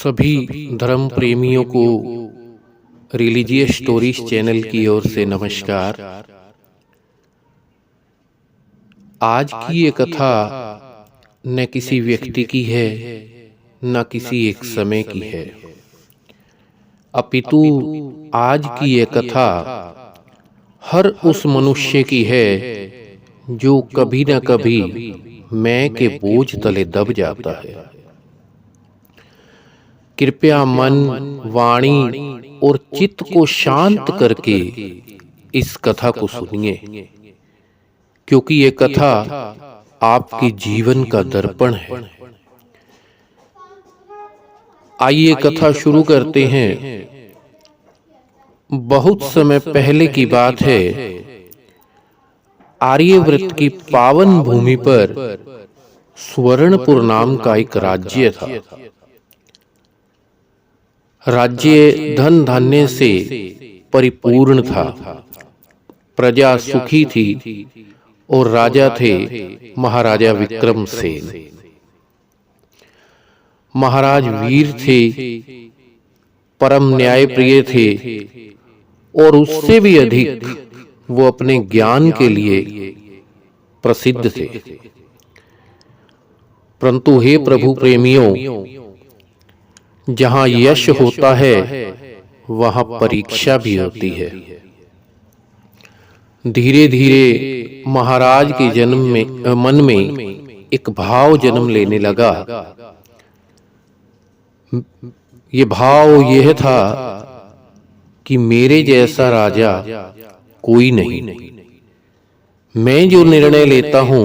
सभी धर्म प्रेमियों को रिलीजियस स्टोरीज चैनल की ओर से नमस्कार। आज की ये कथा न किसी व्यक्ति की है न किसी एक समय की है, अपितु आज की ये कथा हर उस मनुष्य की है जो कभी न कभी मैं के बोझ तले दब जाता है। कृपया मन, वाणी और चित्त को शांत करके इस कथा को सुनिए, क्योंकि ये कथा आपके जीवन का दर्पण है। आइए कथा शुरू करते हैं। बहुत समय पहले की बात है। आर्यव्रत की पावन भूमि पर सुवर्णपुर नाम का एक राज्य था। राज्य धन धान्य से परिपूर्ण था, प्रजा सुखी थी और राजा थे महाराजा विक्रमसेन। महाराज वीर थे, परम न्यायप्रिय थे और उससे भी अधिक वो अपने ज्ञान के लिए प्रसिद्ध थे। परंतु हे प्रभु प्रेमियों, जहां यश होता है वहां परीक्षा भी होती है। धीरे धीरे महाराज के मन में एक भाव जन्म लेने लगा। ये भाव यह था कि मेरे जैसा राजा कोई नहीं, मैं जो निर्णय लेता हूं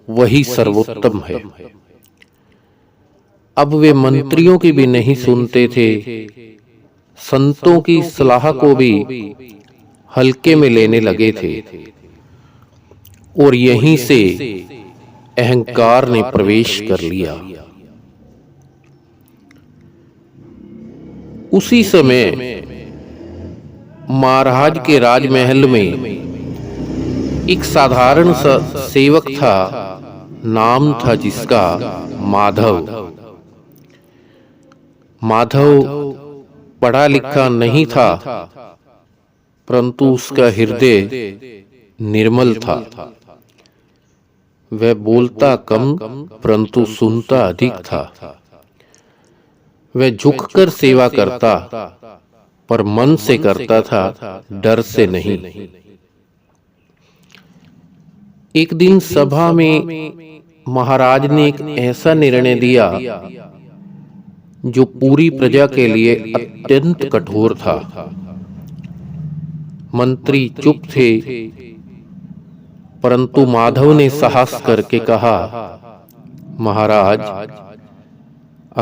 वही सर्वोत्तम है। अब वे मंत्रियों की भी नहीं सुनते थे, संतों की सलाह को भी हल्के में लेने लगे थे और यहीं से अहंकार ने प्रवेश कर लिया। उसी समय महाराज के राजमहल में एक साधारण सा सेवक था, नाम था जिसका माधव। माधव पढ़ा लिखा नहीं था, परंतु उसका हृदय निर्मल था। वह बोलता कम परंतु सुनता अधिक था। वह झुककर सेवा करता, पर मन से करता था, डर से नहीं। एक दिन सभा में महाराज ने एक ऐसा निर्णय दिया जो पूरी प्रजा के लिए अत्यंत कठोर था। मंत्री चुप थे, परंतु माधव ने साहस करके कहा, महाराज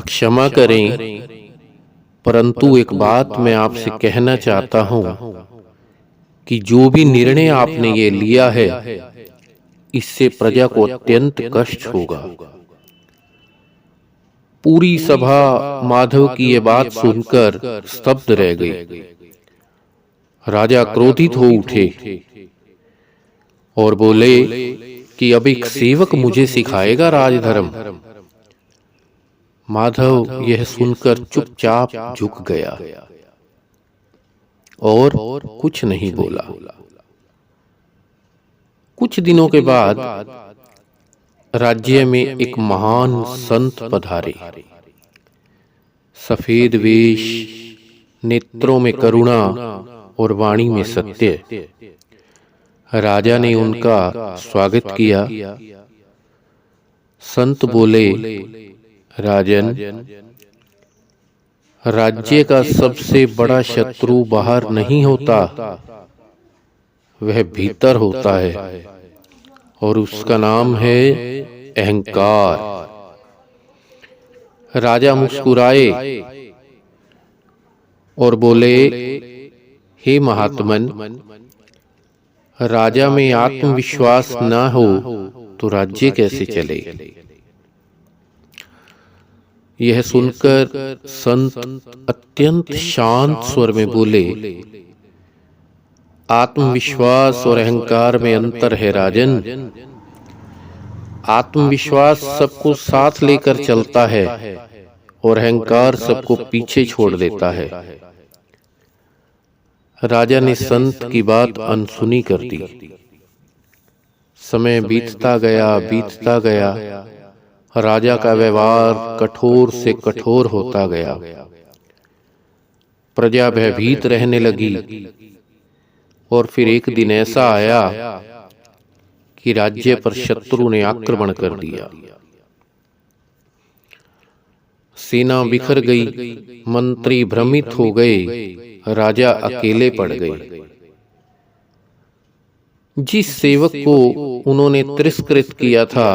क्षमा करें, परंतु एक बात मैं आपसे कहना चाहता हूं कि जो भी निर्णय आपने ये लिया है, इससे प्रजा को अत्यंत कष्ट होगा। पूरी सभा माधव की ये बात सुनकर स्तब्ध रह गई। राजा क्रोधित हो उठे और बोले कि अब एक सेवक मुझे सिखाएगा राजधर्म। माधव यह सुनकर चुपचाप झुक गया और कुछ नहीं बोला। कुछ दिनों के बाद राज्य में एक महान संत पधारे। सफेद वेश, नेत्रों में करुणा और वाणी में सत्य। राजा ने उनका स्वागत किया। संत बोले, राजन, राज्य का सबसे बड़ा शत्रु बाहर नहीं होता, वह भीतर होता है और उसका नाम है अहंकार। राजा मुस्कुराए और बोले, हे महात्मन, राजा में आत्मविश्वास न हो तो राज्य कैसे चले? यह सुनकर संत अत्यंत शांत स्वर में बोले, आत्मविश्वास और अहंकार में अंतर है राजन। आत्मविश्वास सबको साथ लेकर चलता है और अहंकार सबको पीछे छोड़ देता है। राजा ने संत की बात अनसुनी कर दी। समय बीतता गया, राजा का व्यवहार कठोर से कठोर होता गया। प्रजा भयभीत रहने लगी और फिर एक दिन ऐसा आया कि राज्य पर शत्रु ने आक्रमण कर दिया। सेना बिखर गई, मंत्री भ्रमित हो गए, राजा अकेले पड़ गए। जिस सेवक को उन्होंने तिरस्कृत किया था,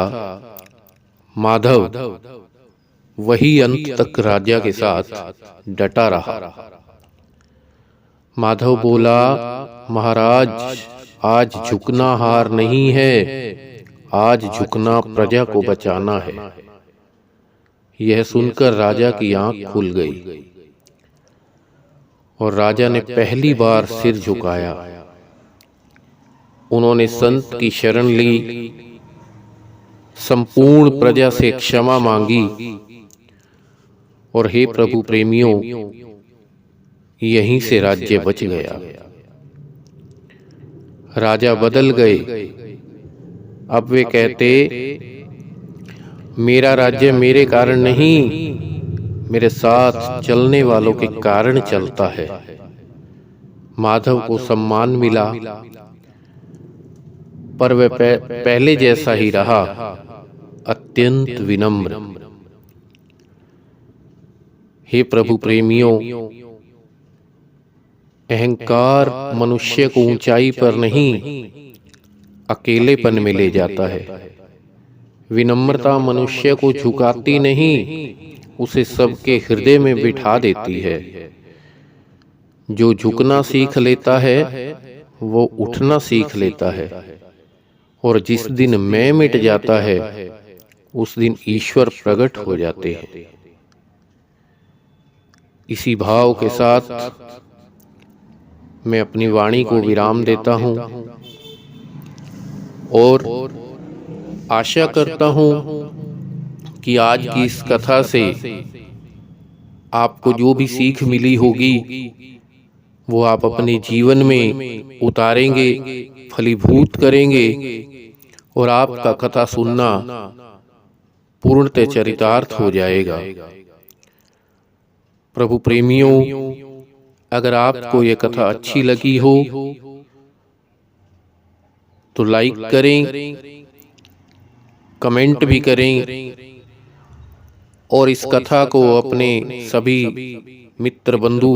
माधव, वही अंत तक राजा के साथ डटा रहा। माधव बोला, महाराज, आज झुकना हार नहीं है, आज झुकना प्रजा को बचाना है। यह सुनकर राजा की आंख खुल गई और राजा ने पहली बार सिर झुकाया। उन्होंने संत की शरण ली, संपूर्ण प्रजा से क्षमा मांगी और हे प्रभु प्रेमियों, यहीं से राज्य बच गया। राजा बदल गए। अब वे कहते, मेरा राज्य मेरे कारण नहीं, मेरे साथ चलने वालों के कारण चलता है। माधव को सम्मान मिला, पर वह पहले जैसा ही रहा, अत्यंत विनम्र। हे प्रभु प्रेमियों, अहंकार मनुष्य को ऊंचाई पर नहीं, अकेलेपन में ले जाता है। विनम्रता मनुष्य को झुकाती नहीं, उसे सबके हृदय में बिठा देती है। जो झुकना सीख लेता है, वो उठना सीख लेता है, और जिस दिन मैं मिट जाता है, उस दिन ईश्वर प्रकट हो जाते हैं। इसी भाव के साथ मैं अपनी वाणी को विराम देता हूं और आशा करता हूं कि आज की इस कथा से आपको जो भी सीख मिली होगी, वो आप अपने जीवन में उतारेंगे, फलीभूत करेंगे और आपका कथा सुनना पूर्णतः चरितार्थ हो जाएगा। प्रभु प्रेमियों, अगर आपको ये कथा अच्छी लगी हो तो लाइक करें, कमेंट भी करें और इस कथा को अपने सभी मित्र, बंधु,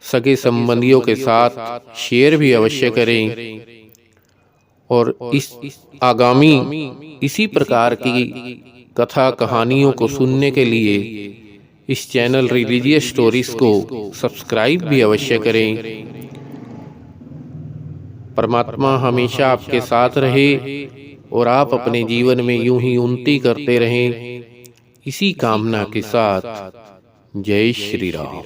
सगे संबंधियों के साथ शेयर भी अवश्य करें। और इस आगामी इसी प्रकार की कथा कहानियों को सुनने के लिए इस चैनल रिलीजियस स्टोरीज को सब्सक्राइब भी अवश्य करें। परमात्मा हमेशा आपके साथ रहे और आप अपने जीवन में यूं ही उन्नति करते रहें, इसी कामना के साथ। जय श्री राम।